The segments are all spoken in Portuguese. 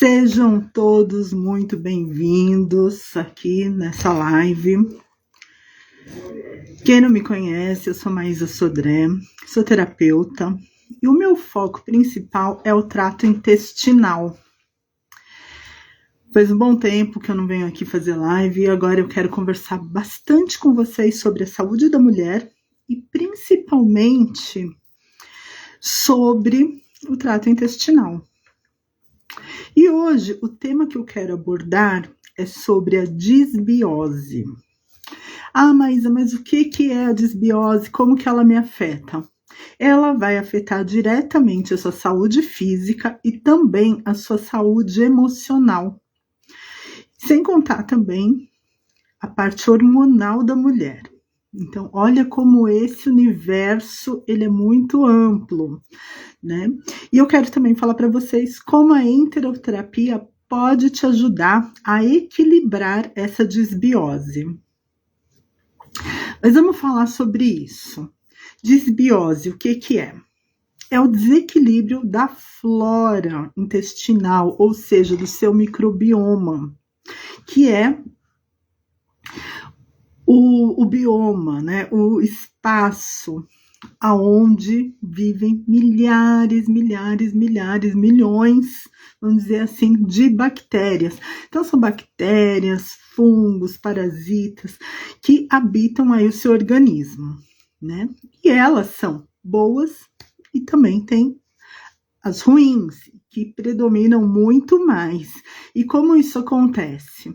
Sejam todos muito bem-vindos aqui nessa live. Quem não me conhece, eu sou Maísa Sodré, sou terapeuta e o meu foco principal é o trato intestinal. Faz um bom tempo que eu não venho aqui fazer live e agora eu quero conversar bastante com vocês sobre a saúde da mulher e principalmente sobre o trato intestinal. E hoje o tema que eu quero abordar é sobre a disbiose. Ah, Maísa, mas o que é a disbiose? Como que ela me afeta? Ela vai afetar diretamente a sua saúde física e também a sua saúde emocional. Sem contar também a parte hormonal da mulher. Então, olha como esse universo ele é muito amplo, né? E eu quero também falar para vocês como a enteroterapia pode te ajudar a equilibrar essa disbiose. Mas vamos falar sobre isso. Disbiose, o que é? É o desequilíbrio da flora intestinal, ou seja, do seu microbioma, que é o bioma, né? O espaço aonde vivem milhares, milhões, vamos dizer assim, de bactérias. Então, são bactérias, fungos, parasitas que habitam aí o seu organismo, né? E elas são boas e também tem as ruins, que predominam muito mais. E como isso acontece?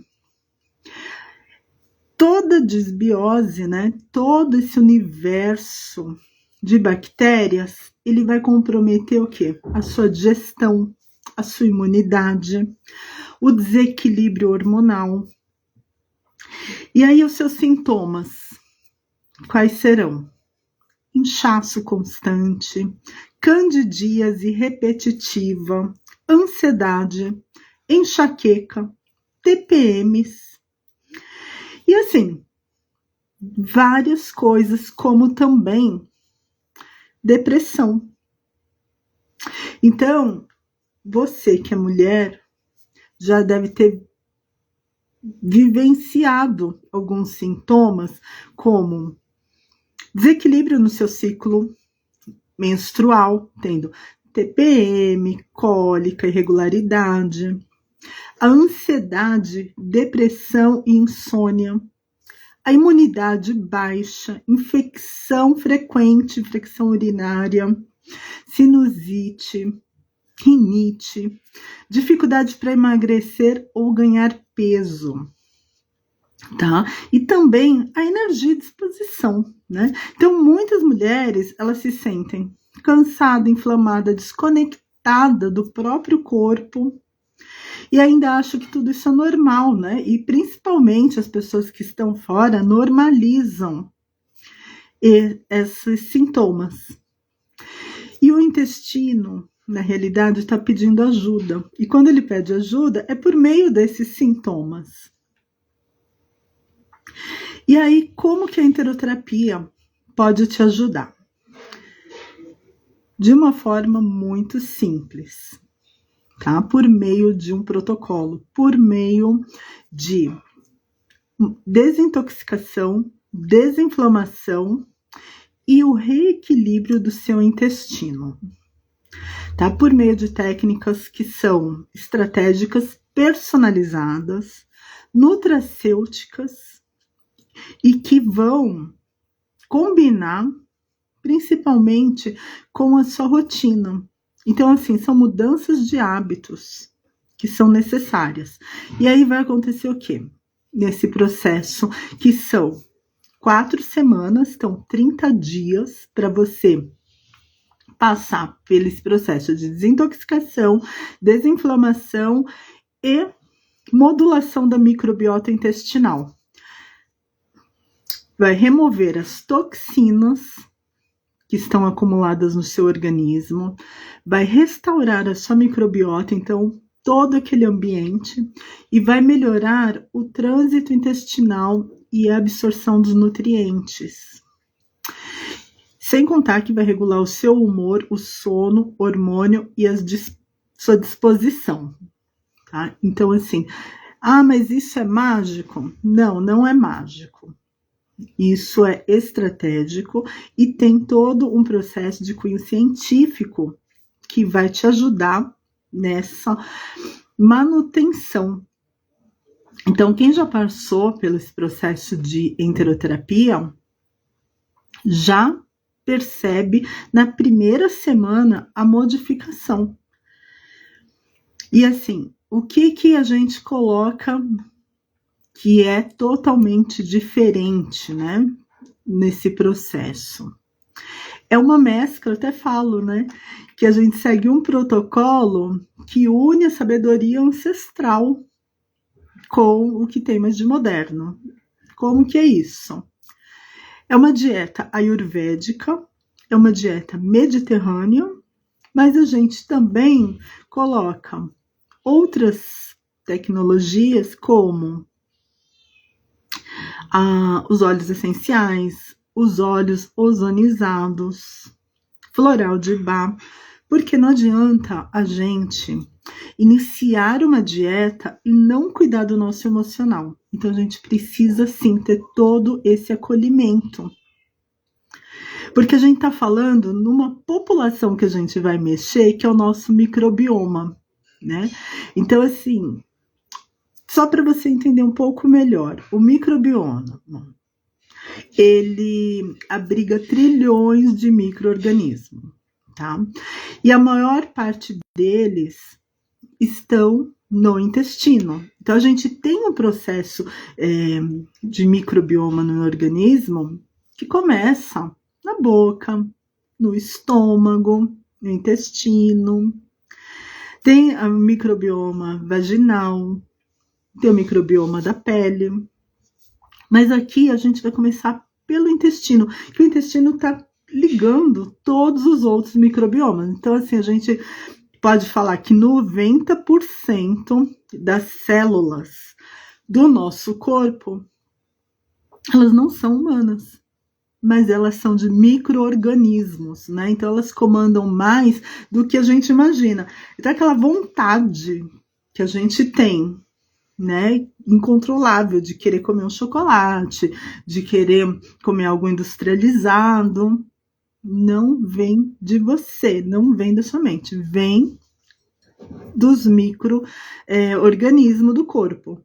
Toda disbiose, né? Todo esse universo de bactérias, ele vai comprometer o quê? A sua digestão, a sua imunidade, o desequilíbrio hormonal. E aí os seus sintomas, quais serão? Inchaço constante, candidíase repetitiva, ansiedade, enxaqueca, TPMs. E assim, várias coisas, como também depressão. Então, você que é mulher, já deve ter vivenciado alguns sintomas, como desequilíbrio no seu ciclo menstrual, tendo TPM, cólica, irregularidade, a ansiedade, depressão e insônia, a imunidade baixa, infecção frequente, infecção urinária, sinusite, rinite, dificuldade para emagrecer ou ganhar peso, tá? E também a energia e disposição, né? Então, muitas mulheres, elas se sentem cansada, inflamada, desconectada do próprio corpo, e ainda acho que tudo isso é normal, né? E principalmente as pessoas que estão fora normalizam esses sintomas. E o intestino, na realidade, está pedindo ajuda. E quando ele pede ajuda, é por meio desses sintomas. E aí, como que a enteroterapia pode te ajudar? De uma forma muito simples. Tá? Por meio de um protocolo, por meio de desintoxicação, desinflamação e o reequilíbrio do seu intestino. Tá? Por meio de técnicas que são estratégicas, personalizadas, nutracêuticas e que vão combinar principalmente com a sua rotina. Então, assim, são mudanças de hábitos que são necessárias. E aí vai acontecer o quê? Nesse processo, que são 4 semanas, então 30 dias para você passar pelo processo de desintoxicação, desinflamação e modulação da microbiota intestinal. Vai remover as toxinas que estão acumuladas no seu organismo, vai restaurar a sua microbiota, então todo aquele ambiente, e vai melhorar o trânsito intestinal e a absorção dos nutrientes. Sem contar que vai regular o seu humor, o sono, hormônio e sua disposição. tá? Então, assim, mas isso é mágico? Não, não é mágico. Isso é estratégico e tem todo um processo de cunho científico que vai te ajudar nessa manutenção. Então, quem já passou pelo esse processo de enteroterapia já percebe na primeira semana a modificação. E assim, o que a gente coloca que é totalmente diferente, né, nesse processo? É uma mescla, até falo, né, que a gente segue um protocolo que une a sabedoria ancestral com o que tem mais de moderno. Como que é isso? É uma dieta ayurvédica, é uma dieta mediterrânea, mas a gente também coloca outras tecnologias como os óleos essenciais, os óleos ozonizados, floral de Bach, porque não adianta a gente iniciar uma dieta e não cuidar do nosso emocional. Então a gente precisa sim ter todo esse acolhimento. Porque a gente está falando numa população que a gente vai mexer, que é o nosso microbioma, né? Então, assim, só para você entender um pouco melhor, o microbioma, ele abriga trilhões de micro-organismos, tá? E a maior parte deles estão no intestino. Então, a gente tem um processo de microbioma no organismo que começa na boca, no estômago, no intestino. Tem o microbioma vaginal, tem o microbioma da pele. Mas aqui a gente vai começar pelo intestino, que o intestino está ligando todos os outros microbiomas. Então, assim, a gente pode falar que 90% das células do nosso corpo, elas não são humanas, mas elas são de micro-organismos, né? Então elas comandam mais do que a gente imagina. Então aquela vontade que a gente tem, né, incontrolável, de querer comer um chocolate, de querer comer algo industrializado, não vem de você, não vem da sua mente, vem dos micro-organismos do corpo.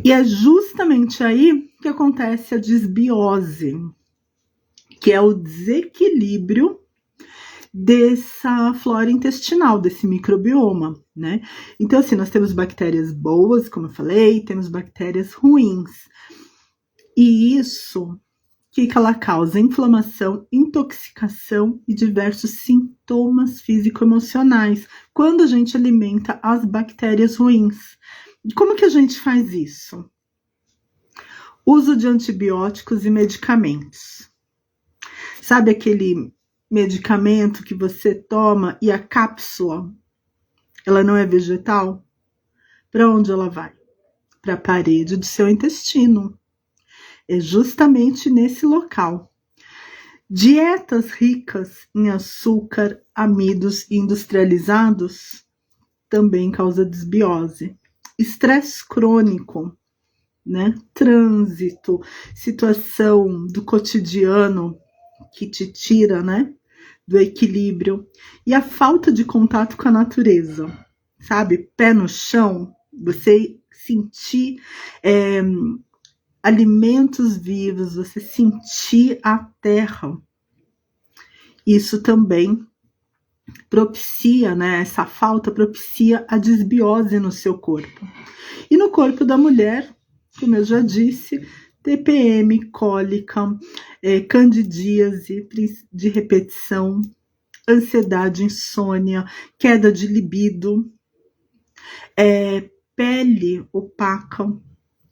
E é justamente aí que acontece a desbiose, que é o desequilíbrio dessa flora intestinal, desse microbioma, né? Então, assim, nós temos bactérias boas, como eu falei, temos bactérias ruins. E isso, que ela causa? Inflamação, intoxicação e diversos sintomas físico-emocionais quando a gente alimenta as bactérias ruins. E como que a gente faz isso? Uso de antibióticos e medicamentos. Sabe aquele medicamento que você toma e a cápsula, ela não é vegetal? Para onde ela vai? Para a parede do seu intestino. É justamente nesse local. Dietas ricas em açúcar, amidos e industrializados também causa desbiose. Estresse crônico, né? Trânsito, situação do cotidiano que te tira, né, do equilíbrio, e a falta de contato com a natureza, sabe? Pé no chão, você sentir alimentos vivos, você sentir a terra. Isso também propicia, né? Essa falta propicia a desbiose no seu corpo. E no corpo da mulher, como eu já disse, TPM, cólica, candidíase de repetição, ansiedade, insônia, queda de libido, pele opaca,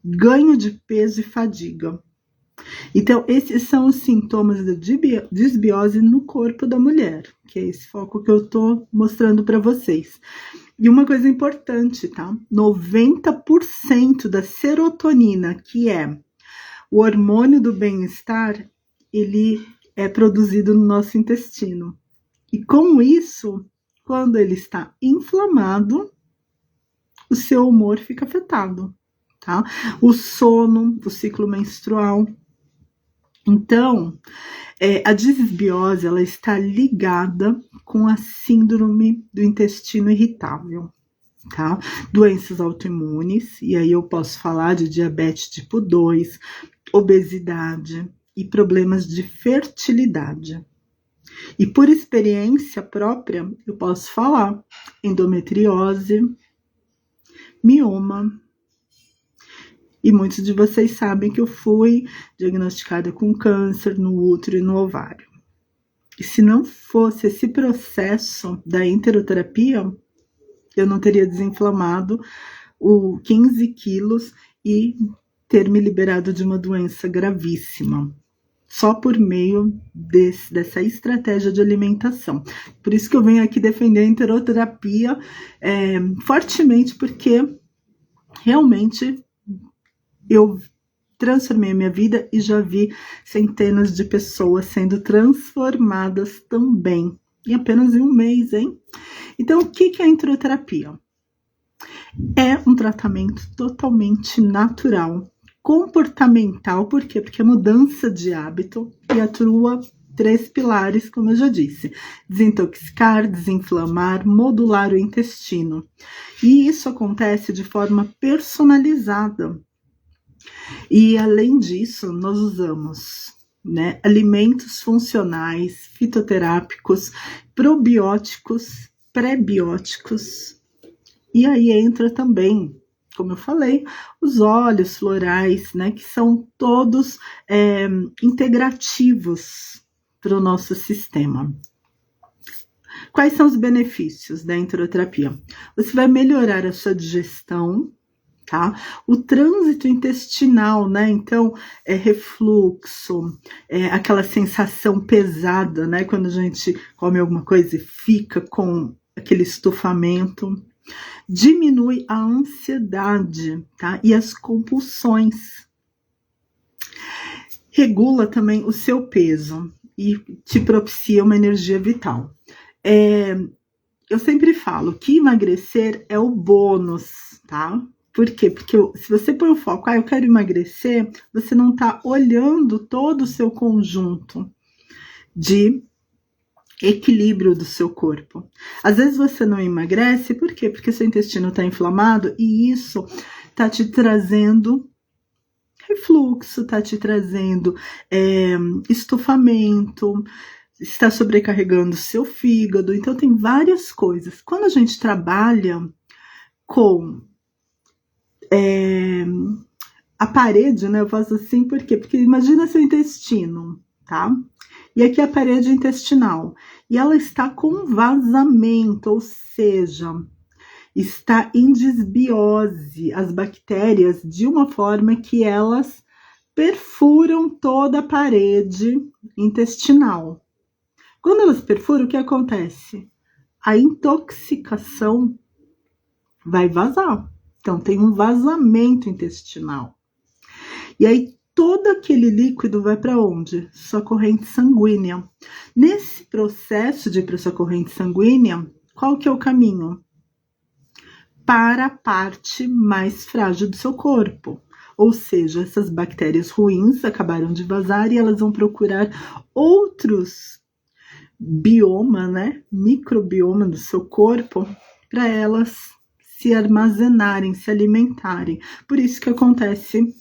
ganho de peso e fadiga. Então, esses são os sintomas da desbiose no corpo da mulher, que é esse foco que eu tô mostrando para vocês. E uma coisa importante, tá? 90% da serotonina, que é o hormônio do bem-estar, ele é produzido no nosso intestino. E com isso, quando ele está inflamado, o seu humor fica afetado, tá? O sono, o ciclo menstrual. Então, a disbiose, ela está ligada com a síndrome do intestino irritável, tá? Doenças autoimunes, e aí eu posso falar de diabetes tipo 2, obesidade e problemas de fertilidade. E por experiência própria, eu posso falar endometriose, mioma. E muitos de vocês sabem que eu fui diagnosticada com câncer no útero e no ovário. E se não fosse esse processo da enteroterapia, eu não teria desinflamado 15 quilos e ter me liberado de uma doença gravíssima. Só por meio dessa estratégia de alimentação. Por isso que eu venho aqui defender a enteroterapia fortemente, porque realmente eu transformei a minha vida e já vi centenas de pessoas sendo transformadas também, em apenas um mês, hein? Então, o que é a enteroterapia? É um tratamento totalmente natural, comportamental, por quê? Porque é mudança de hábito e atua 3 pilares, como eu já disse: desintoxicar, desinflamar, modular o intestino. E isso acontece de forma personalizada. E além disso, nós usamos, né, alimentos funcionais, fitoterápicos, probióticos, pré-bióticos. E aí entra também, como eu falei, os óleos florais, né, que são todos integrativos para o nosso sistema. Quais são os benefícios da enteroterapia? Você vai melhorar a sua digestão, tá? O trânsito intestinal, né? Então, refluxo, aquela sensação pesada, né? Quando a gente come alguma coisa e fica com aquele estufamento. Diminui a ansiedade, tá? E as compulsões. Regula também o seu peso e te propicia uma energia vital. Eu sempre falo que emagrecer é o bônus, tá? Por quê? Porque se você põe o foco, eu quero emagrecer, você não está olhando todo o seu conjunto de equilíbrio do seu corpo. Às vezes você não emagrece, por quê? Porque seu intestino está inflamado e isso está te trazendo refluxo, está te trazendo estufamento, está sobrecarregando o seu fígado. Então tem várias coisas. Quando a gente trabalha com a parede, né? Eu faço assim, por quê? Porque imagina seu intestino, tá? E aqui a parede intestinal. E ela está com vazamento, ou seja, está em disbiose. As bactérias, de uma forma que elas perfuram toda a parede intestinal. Quando elas perfuram, o que acontece? A intoxicação vai vazar. Então, tem um vazamento intestinal. E aí, todo aquele líquido vai para onde? Sua corrente sanguínea. Nesse processo de ir para sua corrente sanguínea, qual que é o caminho? Para a parte mais frágil do seu corpo. Ou seja, essas bactérias ruins acabaram de vazar e elas vão procurar outros bioma, né? Microbioma do seu corpo para elas se armazenarem, se alimentarem. Por isso que acontece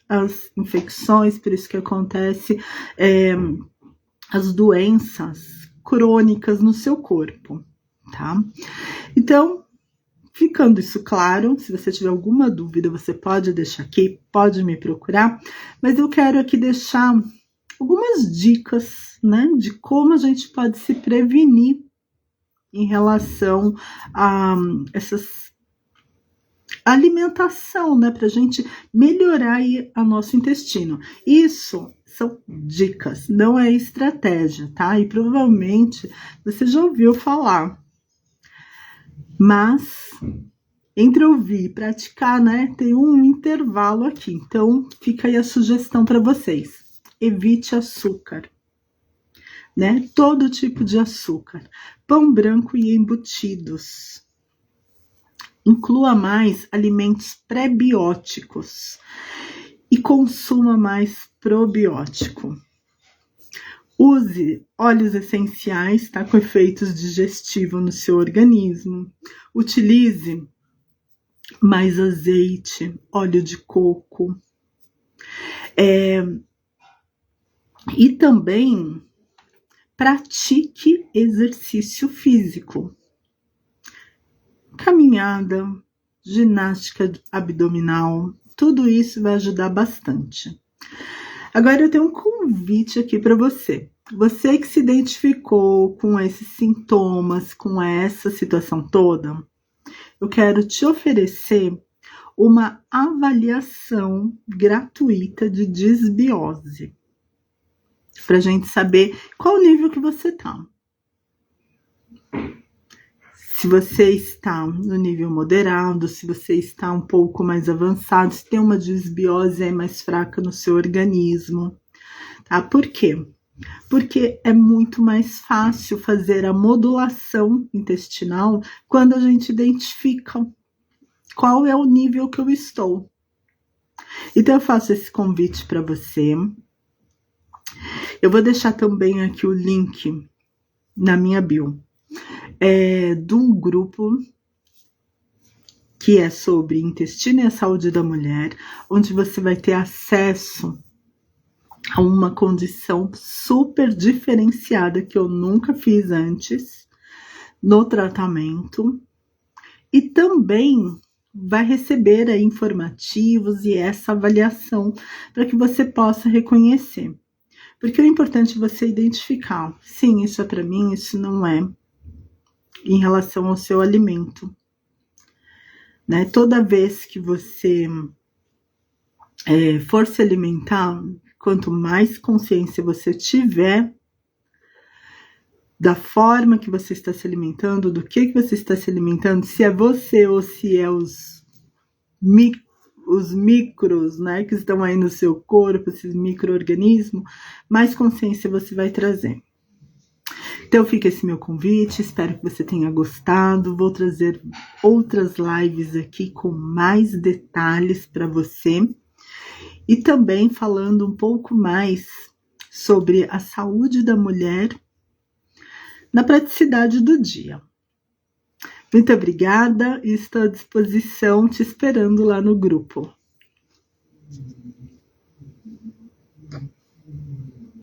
as infecções, por isso que acontece as doenças crônicas no seu corpo, tá? Então, ficando isso claro, se você tiver alguma dúvida, você pode deixar aqui, pode me procurar, mas eu quero aqui deixar algumas dicas, né, de como a gente pode se prevenir em relação a essas alimentação, né, pra gente melhorar aí o nosso intestino. Isso são dicas, não é estratégia, tá? E provavelmente você já ouviu falar. Mas entre ouvir e praticar, né, tem um intervalo aqui. Então, fica aí a sugestão para vocês. Evite açúcar. né? Todo tipo de açúcar, pão branco e embutidos. Inclua mais alimentos pré-bióticos e consuma mais probiótico. Use óleos essenciais, tá? Com efeitos digestivos no seu organismo. Utilize mais azeite, óleo de coco. E também pratique exercício físico. Caminhada, ginástica abdominal, tudo isso vai ajudar bastante. Agora eu tenho um convite aqui para você. Você que se identificou com esses sintomas, com essa situação toda, eu quero te oferecer uma avaliação gratuita de disbiose, para a gente saber qual o nível que você está. Se você está no nível moderado, se você está um pouco mais avançado, se tem uma disbiose mais fraca no seu organismo, tá? Por quê? Porque é muito mais fácil fazer a modulação intestinal quando a gente identifica qual é o nível que eu estou. Então eu faço esse convite para você. Eu vou deixar também aqui o link na minha bio. De um grupo que é sobre intestino e a saúde da mulher, onde você vai ter acesso a uma condição super diferenciada que eu nunca fiz antes no tratamento, e também vai receber aí informativos e essa avaliação para que você possa reconhecer. Porque o importante é você identificar, sim, isso é para mim, isso não é, em relação ao seu alimento, né? Toda vez que você for se alimentar, quanto mais consciência você tiver da forma que você está se alimentando, do que você está se alimentando, se é você ou se é os micros, né, que estão aí no seu corpo, esses micro-organismos, mais consciência você vai trazer. Então fica esse meu convite, espero que você tenha gostado. Vou trazer outras lives aqui com mais detalhes para você. E também falando um pouco mais sobre a saúde da mulher na praticidade do dia. Muito obrigada e estou à disposição, te esperando lá no grupo.